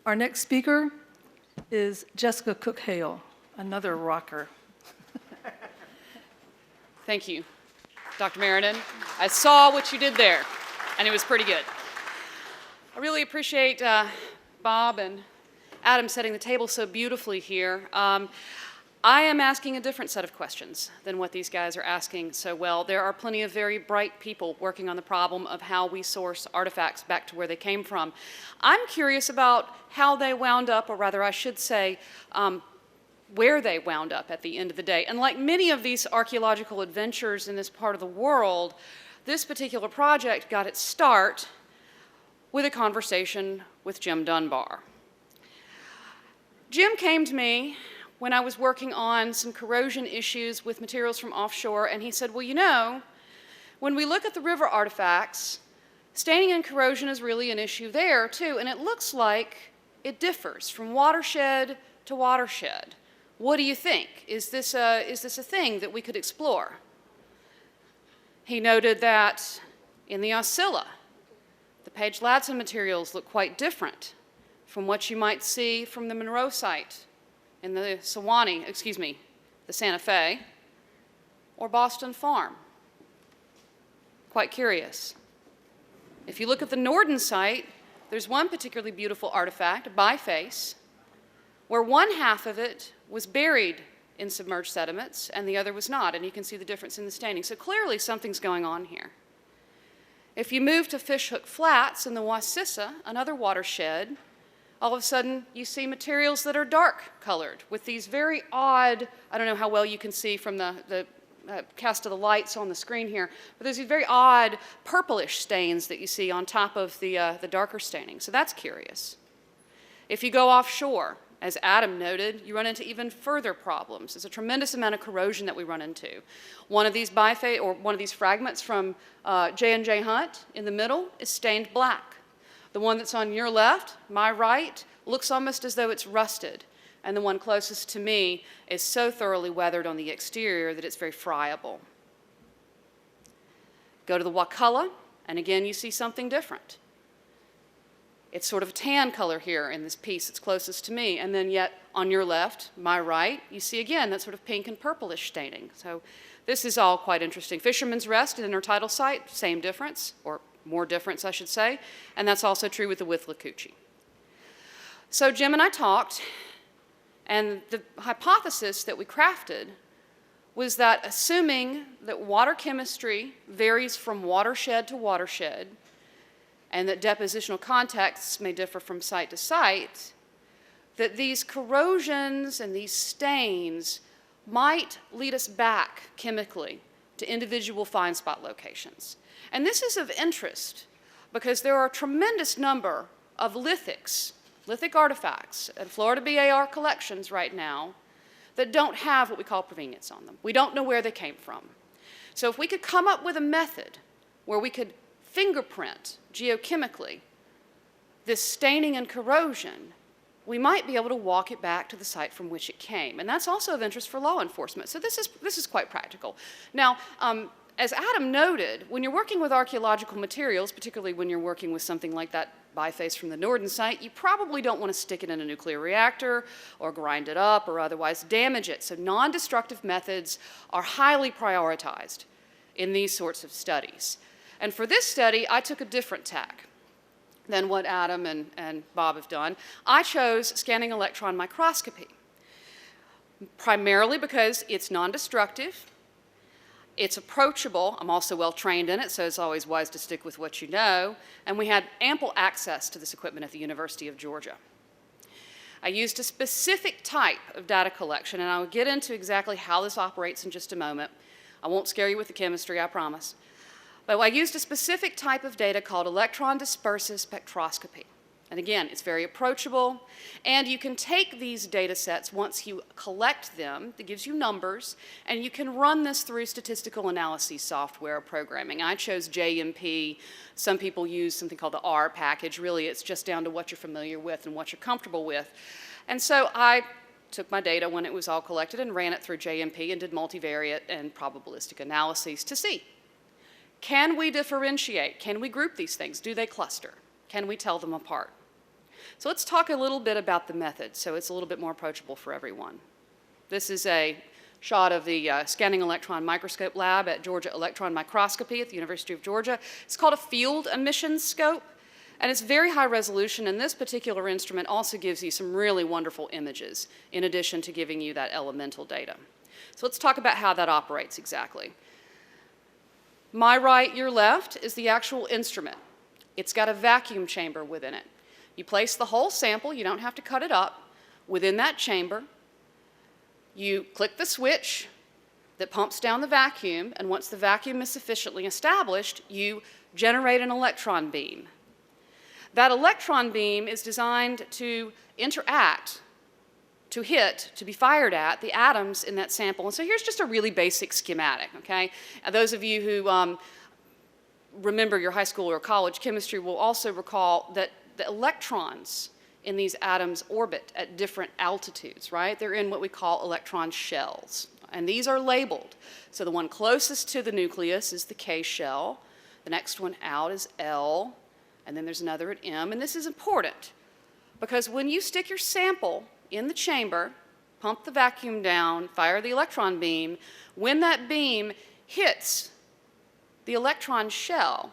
Our next speaker is Jessica Cook Hale, another rocker. Thank you, Dr. Meriden. I saw what you did there, and it was pretty good. I really appreciate Bob and Adam setting the table so beautifully here. I am asking a different set of questions than what these guys are asking so well. There are plenty of very bright people working on the problem of how we source artifacts back to where they came from. I'm curious about how they wound up, or rather I should say, where they wound up at the end of the day. And like many of these archaeological adventures in this part of the world, this particular project got its start with a conversation with Jim Dunbar. Jim came to me when I was working on some corrosion issues with materials from offshore, and he said, well, you know, when we look at the river artifacts, staining and corrosion is really an issue there too, and it looks like it differs from watershed to watershed. What do you think? Is this a thing that we could explore? He noted that in the Aucilla, the Page-Ladson materials look quite different from what you might see from the Monroe site in the the Santa Fe, or Boston Farm. Quite curious. If you look at the Norden site, there's one particularly beautiful artifact, a biface, where one half of it was buried in submerged sediments and the other was not, and you can see the difference in the staining. So clearly something's going on here. If you move to Fishhook Flats in the Wassissa, another watershed, all of a sudden you see materials that are dark colored with these very odd, I don't know how well you can see from the cast of the lights on the screen here, but there's these very odd purplish stains that you see on top of the darker staining. So that's curious. If you go offshore, as Adam noted, you run into even further problems. There's a tremendous amount of corrosion that we run into. One of these one of these fragments from J&J Hunt in the middle is stained black. The one that's on your left, my right, looks almost as though it's rusted. And the one closest to me is so thoroughly weathered on the exterior that it's very friable. Go to the Aucilla, and again you see something different. It's sort of a tan color here in this piece that's closest to me, and then yet on your left, my right, you see again that sort of pink and purplish staining. So this is all quite interesting. Fisherman's Rest at Intertidal site, same difference, or more difference, I should say, and that's also true with the Withlacoochee. So Jim and I talked, and the hypothesis that we crafted was that assuming that water chemistry varies from watershed to watershed, and that depositional contexts may differ from site to site, that these corrosions and these stains might lead us back chemically to individual find spot locations. And this is of interest because there are a tremendous number of lithic artifacts at Florida BAR collections right now that don't have what we call provenience on them. We don't know where they came from. So if we could come up with a method where we could fingerprint geochemically this staining and corrosion, we might be able to walk it back to the site from which it came. And that's also of interest for law enforcement. So this is quite practical. Now, as Adam noted, when you're working with archaeological materials, particularly when you're working with something like that biface from the Norden site, you probably don't want to stick it in a nuclear reactor or grind it up or otherwise damage it. So non-destructive methods are highly prioritized in these sorts of studies. And for this study, I took a different tack than what Adam and Bob have done. I chose scanning electron microscopy, primarily because it's non-destructive, it's approachable. I'm also well trained in it, so it's always wise to stick with what you know. And we had ample access to this equipment at the University of Georgia. I used a specific type of data collection, and I will get into exactly how this operates in just a moment. I won't scare you with the chemistry, I promise. But I used a specific type of data called electron dispersive spectroscopy. And again, it's very approachable, and you can take these data sets once you collect them, that gives you numbers, and you can run this through statistical analysis software programming. I chose JMP. Some people use something called the R package. Really, it's just down to what you're familiar with and what you're comfortable with. And so I took my data when it was all collected and ran it through JMP and did multivariate and probabilistic analyses to see, can we differentiate? Can we group these things? Do they cluster? Can we tell them apart? So let's talk a little bit about the method so it's a little bit more approachable for everyone. This is a shot of the scanning electron microscope lab at Georgia Electron Microscopy at the University of Georgia. It's called a field emission scope, and it's very high resolution, and this particular instrument also gives you some really wonderful images in addition to giving you that elemental data. So let's talk about how that operates exactly. My right, your left, is the actual instrument. It's got a vacuum chamber within it. You place the whole sample, you don't have to cut it up, within that chamber. You click the switch that pumps down the vacuum, and once the vacuum is sufficiently established, you generate an electron beam. That electron beam is designed to interact, to hit, to be fired at the atoms in that sample. And so here's just a really basic schematic, okay? Those of you who remember your high school or college chemistry will also recall that the electrons in these atoms orbit at different altitudes, right? They're in what we call electron shells. And these are labeled. So the one closest to the nucleus is the K shell. The next one out is L. And then there's another at M. And this is important because when you stick your sample in the chamber, pump the vacuum down, fire the electron beam, when that beam hits the electron shell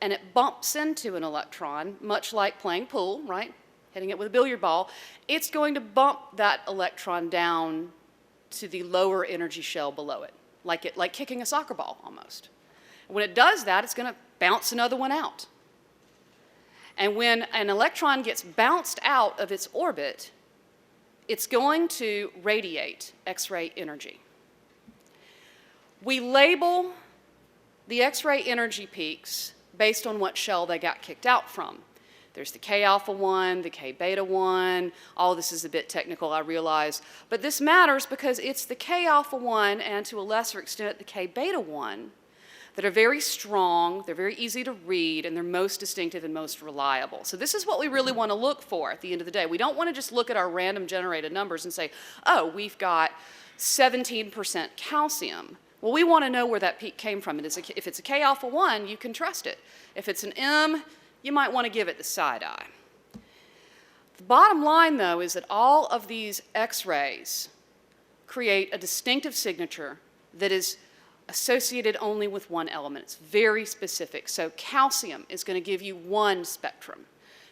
and it bumps into an electron, much like playing pool, right? Hitting it with a billiard ball, it's going to bump that electron down to the lower energy shell below it, like kicking a soccer ball almost. When it does that, it's going to bounce another one out. And when an electron gets bounced out of its orbit, it's going to radiate X-ray energy. We label the X-ray energy peaks based on what shell they got kicked out from. There's the K alpha 1, the K beta 1. All this is a bit technical, I realize. But this matters because it's the K alpha 1 and to a lesser extent the K beta 1 that are very strong, they're very easy to read, and they're most distinctive and most reliable. So this is what we really want to look for at the end of the day. We don't want to just look at our random generated numbers and say, oh, we've got 17% calcium. Well, we want to know where that peak came from. If it's a K alpha 1, you can trust it. If it's an M, you might want to give it the side eye. The bottom line, though, is that all of these X-rays create a distinctive signature that is associated only with one element. It's very specific. So calcium is going to give you one spectrum.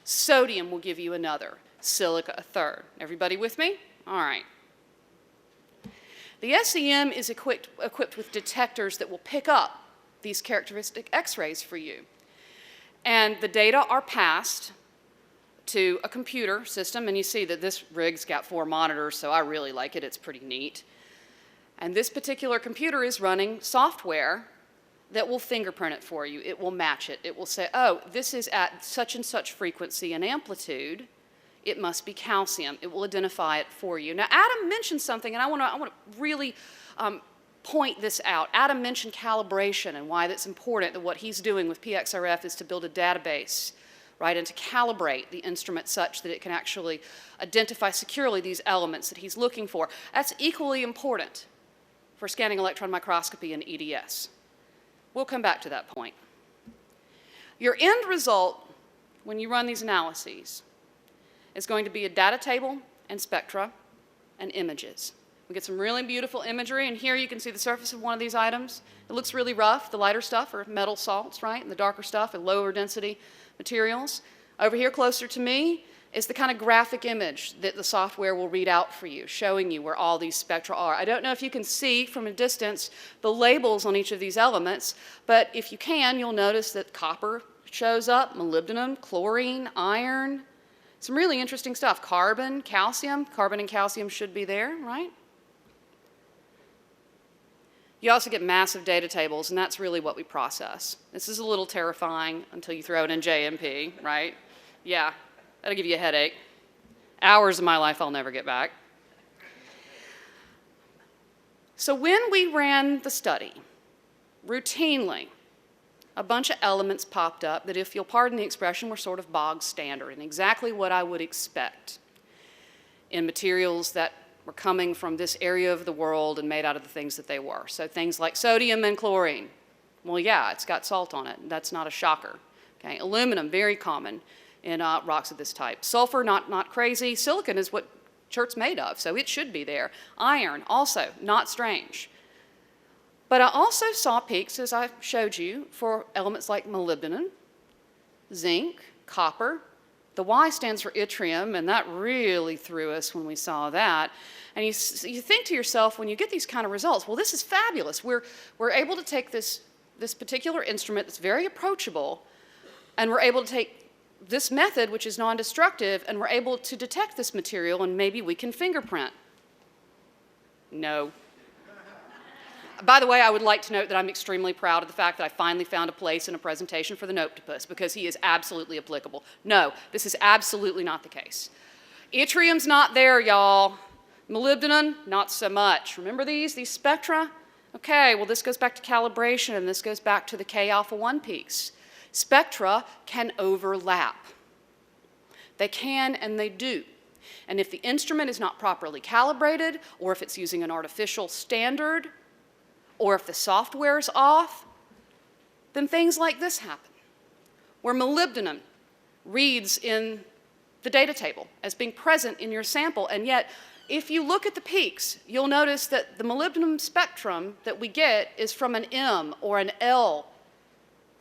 Sodium will give you another. Silica a third. Everybody with me? All right. The SEM is equipped with detectors that will pick up these characteristic X-rays for you. And the data are passed to a computer system, and you see that this rig's got 4 monitors, so I really like it. It's pretty neat. And this particular computer is running software that will fingerprint it for you. It will match it. It will say, oh, this is at such and such frequency and amplitude. It must be calcium. It will identify it for you. Now, Adam mentioned something, and I want to really point this out. Adam mentioned calibration and why that's important, that what he's doing with PXRF is to build a database, right, and to calibrate the instrument such that it can actually identify securely these elements that he's looking for. That's equally important for scanning electron microscopy and EDS. We'll come back to that point. Your end result, when you run these analyses, is going to be a data table and spectra and images. We get some really beautiful imagery, and here you can see the surface of one of these items. It looks really rough. The lighter stuff are metal salts, right? And the darker stuff are lower density materials. Over here closer to me is the kind of graphic image that the software will read out for you, showing you where all these spectra are. I don't know if you can see from a distance the labels on each of these elements, but if you can, you'll notice that copper shows up, molybdenum, chlorine, iron, some really interesting stuff. Carbon and calcium should be there, right? You also get massive data tables, and that's really what we process. This is a little terrifying until you throw it in JMP, right? Yeah, that'll give you a headache. Hours of my life I'll never get back. So when we ran the study, routinely, a bunch of elements popped up that, if you'll pardon the expression, were sort of bog standard and exactly what I would expect in materials that were coming from this area of the world and made out of the things that they were. So things like sodium and chlorine. Well, yeah, it's got salt on it. That's not a shocker. Okay? Aluminum, very common. in rocks of this type. Sulfur, not crazy. Silicon is what chert's made of, so it should be there. Iron, also not strange. But I also saw peaks, as I showed you, for elements like molybdenum, zinc, copper. The Y stands for yttrium, and that really threw us when we saw that. And you think to yourself, when you get these kind of results, well, this is fabulous. We're able to take this particular instrument that's very approachable, and we're able to take this method, which is non-destructive, and we're able to detect this material, and maybe we can fingerprint. No. By the way, I would like to note that I'm extremely proud of the fact that I finally found a place in a presentation for the Noctopus, because he is absolutely applicable. No, this is absolutely not the case. Yttrium's not there, y'all. Molybdenum, not so much. Remember these spectra? Okay, well, this goes back to calibration, and this goes back to the K-alpha-1 peaks. Spectra can overlap. They can and they do. And if the instrument is not properly calibrated, or if it's using an artificial standard, or if the software is off, then things like this happen, where molybdenum reads in the data table as being present in your sample, and yet if you look at the peaks, you'll notice that the molybdenum spectrum that we get is from an M or an L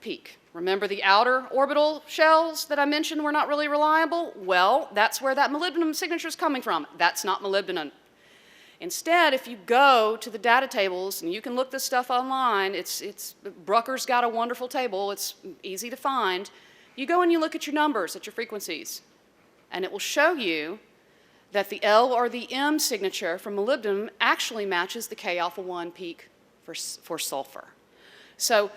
peak. Remember the outer orbital shells that I mentioned were not really reliable? Well, that's where that molybdenum signature is coming from. That's not molybdenum. Instead, if you go to the data tables, and you can look this stuff online, Brucker's got a wonderful table, it's easy to find. You go and you look at your numbers, at your frequencies, and it will show you that the L or the M signature for molybdenum actually matches the K-alpha-1 peak for sulfur. So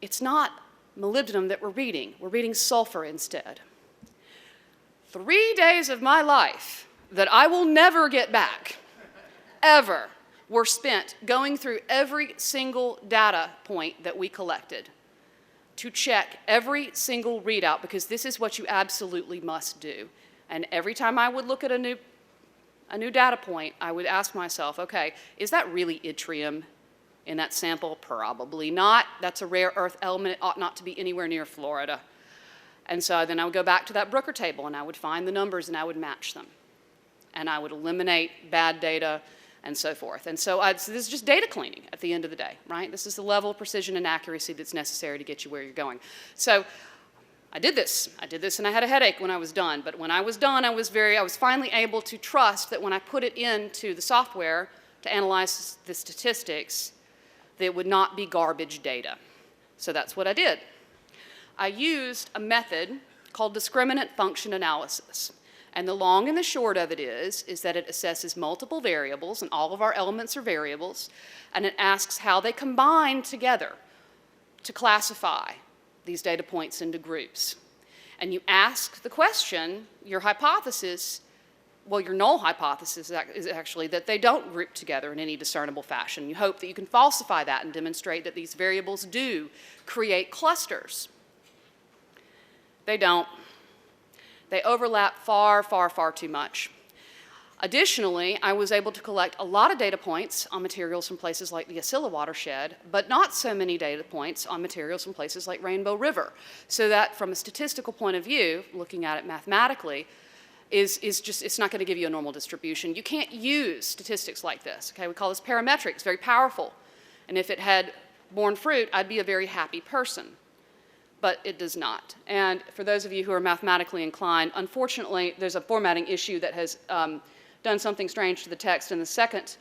it's not molybdenum that we're reading sulfur instead. 3 days of my life that I will never get back, ever, were spent going through every single data point that we collected to check every single readout, because this is what you absolutely must do. And every time I would look at a new data point, I would ask myself, okay, is that really yttrium in that sample? Probably not. That's a rare earth element. It ought not to be anywhere near Florida. And so then I would go back to that Brucker table, and I would find the numbers, and I would match them. And I would eliminate bad data and so forth. And so this is just data cleaning at the end of the day, right? This is the level of precision and accuracy that's necessary to get you where you're going. So I did this, and I had a headache when I was done. But when I was done, I was finally able to trust that when I put it into the software to analyze the statistics, that it would not be garbage data. So that's what I did. I used a method called discriminant function analysis. And the long and the short of it is that it assesses multiple variables, and all of our elements are variables, and it asks how they combine together to classify these data points into groups. And you ask the question, your hypothesis, well, your null hypothesis is actually that they don't group together in any discernible fashion. You hope that you can falsify that and demonstrate that these variables do create clusters. They don't. They overlap far, far, far too much. Additionally, I was able to collect a lot of data points on materials from places like the Aucilla watershed, but not so many data points on materials from places like Rainbow River. So that from a statistical point of view, looking at it mathematically, it's not going to give you a normal distribution. You can't use statistics like this. Okay, we call this parametric. It's very powerful. And if it had borne fruit, I'd be a very happy person. But it does not. And for those of you who are mathematically inclined, unfortunately, there's a formatting issue that has done something strange to the text in the second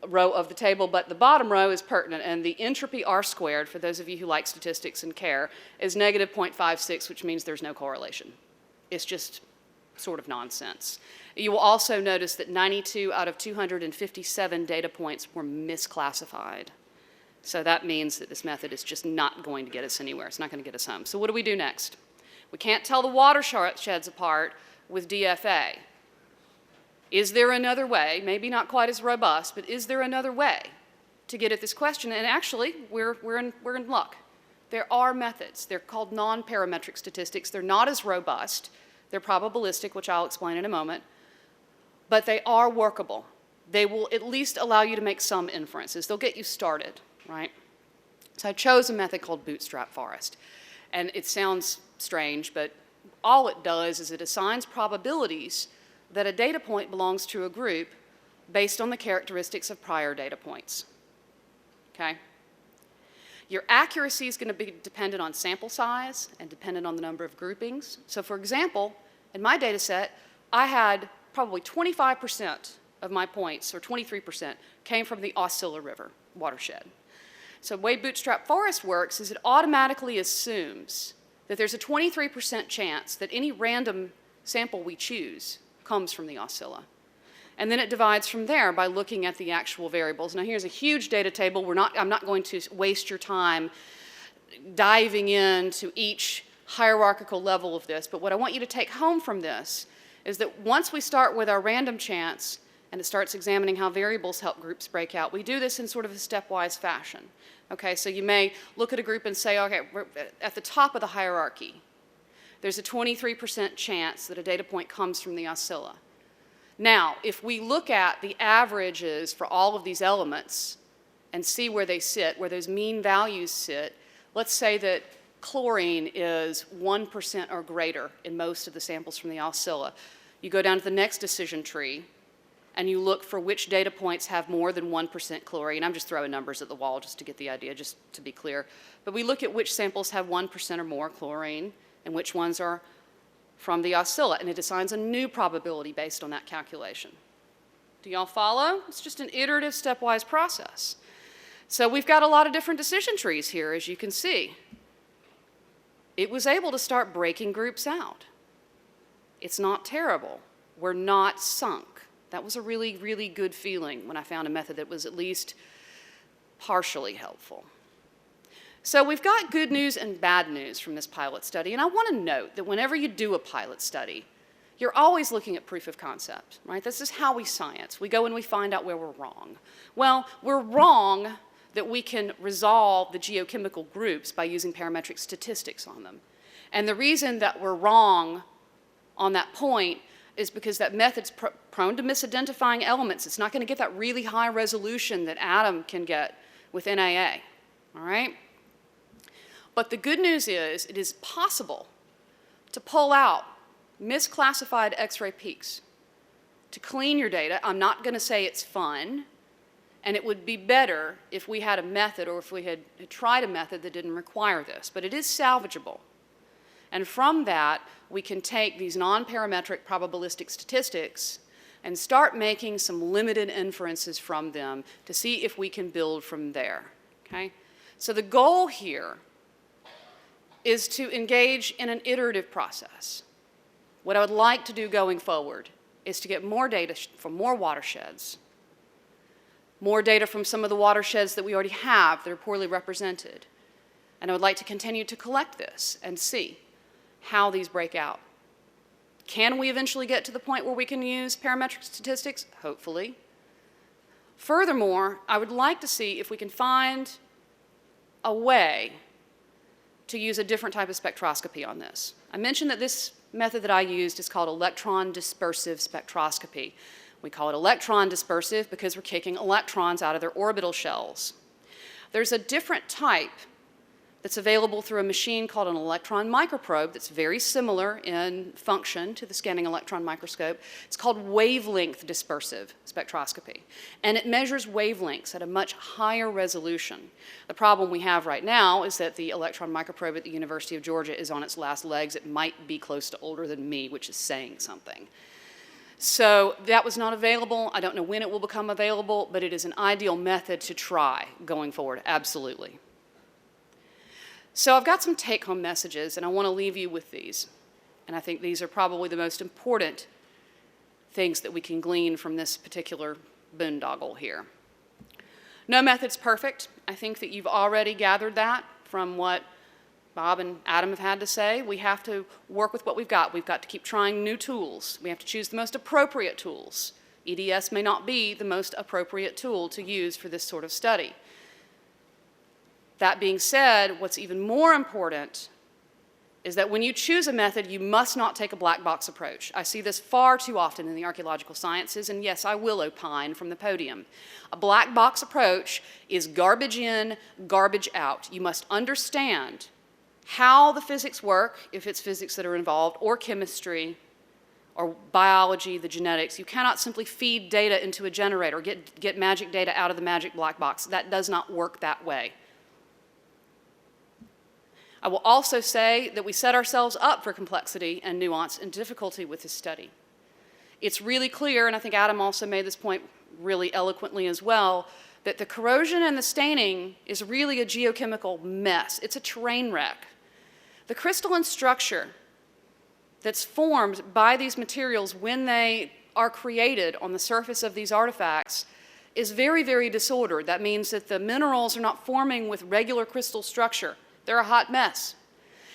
row of the table, but the bottom row is pertinent, and the entropy R squared, for those of you who like statistics and care, is negative 0.56, which means there's no correlation. It's just sort of nonsense. You will also notice that 92 out of 257 data points were misclassified. So that means that this method is just not going to get us anywhere. It's not going to get us home. So what do we do next? We can't tell the watersheds apart with DFA. Is there another way, maybe not quite as robust, but is there another way to get at this question? And actually, we're in luck. There are methods. They're called non-parametric statistics. They're not as robust. They're probabilistic, which I'll explain in a moment. But they are workable. They will at least allow you to make some inferences. They'll get you started. Right? So I chose a method called bootstrap forest. And it sounds strange, but all it does is it assigns probabilities that a data point belongs to a group based on the characteristics of prior data points. Okay? Your accuracy is going to be dependent on sample size and dependent on the number of groupings. So for example, in my data set, I had probably 25% of my points, or 23%, came from the Aucilla River watershed. So the way bootstrap forest works is it automatically assumes that there's a 23% chance that any random sample we choose comes from the Aucilla. And then it divides from there by looking at the actual variables. Now here's a huge data table. I'm not going to waste your time diving into each hierarchical level of this, but what I want you to take home from this is that once we start with our random chance and it starts examining how variables help groups break out, we do this in sort of a stepwise fashion. Okay, so you may look at a group and say, okay, we're at the top of the hierarchy. There's a 23% chance that a data point comes from the Aucilla. Now, if we look at the averages for all of these elements and see where they sit, where those mean values sit, let's say that chlorine is 1% or greater in most of the samples from the Aucilla. You go down to the next decision tree and you look for which data points have more than 1% chlorine. I'm just throwing numbers at the wall just to get the idea, just to be clear. But we look at which samples have 1% or more chlorine and which ones are from the Aucilla, and it assigns a new probability based on that calculation. Do y'all follow? It's just an iterative, stepwise process. So we've got a lot of different decision trees here, as you can see. It was able to start breaking groups out. It's not terrible. We're not sunk. That was a really, really good feeling when I found a method that was at least partially helpful. So we've got good news and bad news from this pilot study, and I want to note that whenever you do a pilot study, you're always looking at proof of concept, right? This is how we science. We go and we find out where we're wrong. Well, we're wrong that we can resolve the geochemical groups by using parametric statistics on them. And the reason that we're wrong on that point is because that method's prone to misidentifying elements. It's not going to get that really high resolution that Adam can get with NAA, all right? But the good news is it is possible to pull out misclassified X-ray peaks, to clean your data. I'm not going to say it's fun, and it would be better if we had a method or if we had tried a method that didn't require this, but it is salvageable. And from that, we can take these non-parametric probabilistic statistics and start making some limited inferences from them to see if we can build from there, okay? So the goal here is to engage in an iterative process. What I would like to do going forward is to get more data from more watersheds, more data from some of the watersheds that we already have that are poorly represented. And I would like to continue to collect this and see how these break out. Can we eventually get to the point where we can use parametric statistics? Hopefully. Furthermore, I would like to see if we can find a way to use a different type of spectroscopy on this. I mentioned that this method that I used is called electron dispersive spectroscopy. We call it electron dispersive because we're kicking electrons out of their orbital shells. There's a different type that's available through a machine called an electron microprobe that's very similar in function to the scanning electron microscope. It's called wavelength dispersive spectroscopy. And it measures wavelengths at a much higher resolution. The problem we have right now is that the electron microprobe at the University of Georgia is on its last legs. It might be close to older than me, which is saying something. So that was not available. I don't know when it will become available, but it is an ideal method to try going forward, absolutely. So I've got some take-home messages, and I want to leave you with these. And I think these are probably the most important things that we can glean from this particular boondoggle here. No method's perfect. I think that you've already gathered that from what Bob and Adam have had to say. We have to work with what we've got. We've got to keep trying new tools. We have to choose the most appropriate tools. EDS may not be the most appropriate tool to use for this sort of study. That being said, what's even more important is that when you choose a method, you must not take a black box approach. I see this far too often in the archaeological sciences, and yes, I will opine from the podium. A black box approach is garbage in, garbage out. You must understand how the physics work, if it's physics that are involved, or chemistry, or biology, the genetics. You cannot simply feed data into a generator, get magic data out of the magic black box. That does not work that way. I will also say that we set ourselves up for complexity and nuance and difficulty with this study. It's really clear, and I think Adam also made this point really eloquently as well, that the corrosion and the staining is really a geochemical mess. It's a train wreck. The crystalline structure that's formed by these materials when they are created on the surface of these artifacts is very, very disordered. That means that the minerals are not forming with regular crystal structure. They're a hot mess.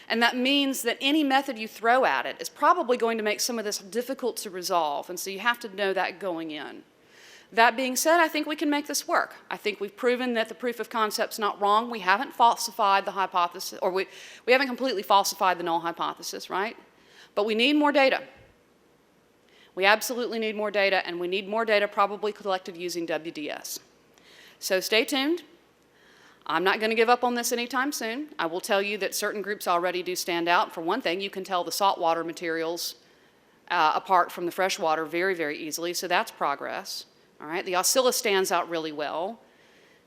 And that means that any method you throw at it is probably going to make some of this difficult to resolve, and so you have to know that going in. That being said, I think we can make this work. I think we've proven that the proof of concept's not wrong. We haven't falsified the hypothesis, or we haven't completely falsified the null hypothesis, right? But we need more data. We absolutely need more data, and we need more data probably collected using WDS. So stay tuned. I'm not going to give up on this anytime soon. I will tell you that certain groups already do stand out. For one thing, you can tell the saltwater materials apart from the freshwater very, very easily, so that's progress. All right? The Aucilla stands out really well,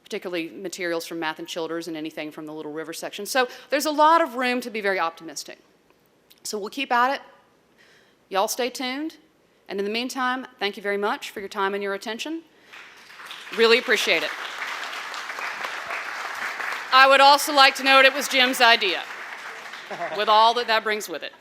particularly materials from Math and Childers and anything from the Little River section. So there's a lot of room to be very optimistic. So we'll keep at it. Y'all stay tuned. And in the meantime, thank you very much for your time and your attention. Really appreciate it. I would also like to note it was Jim's idea, with all that that brings with it.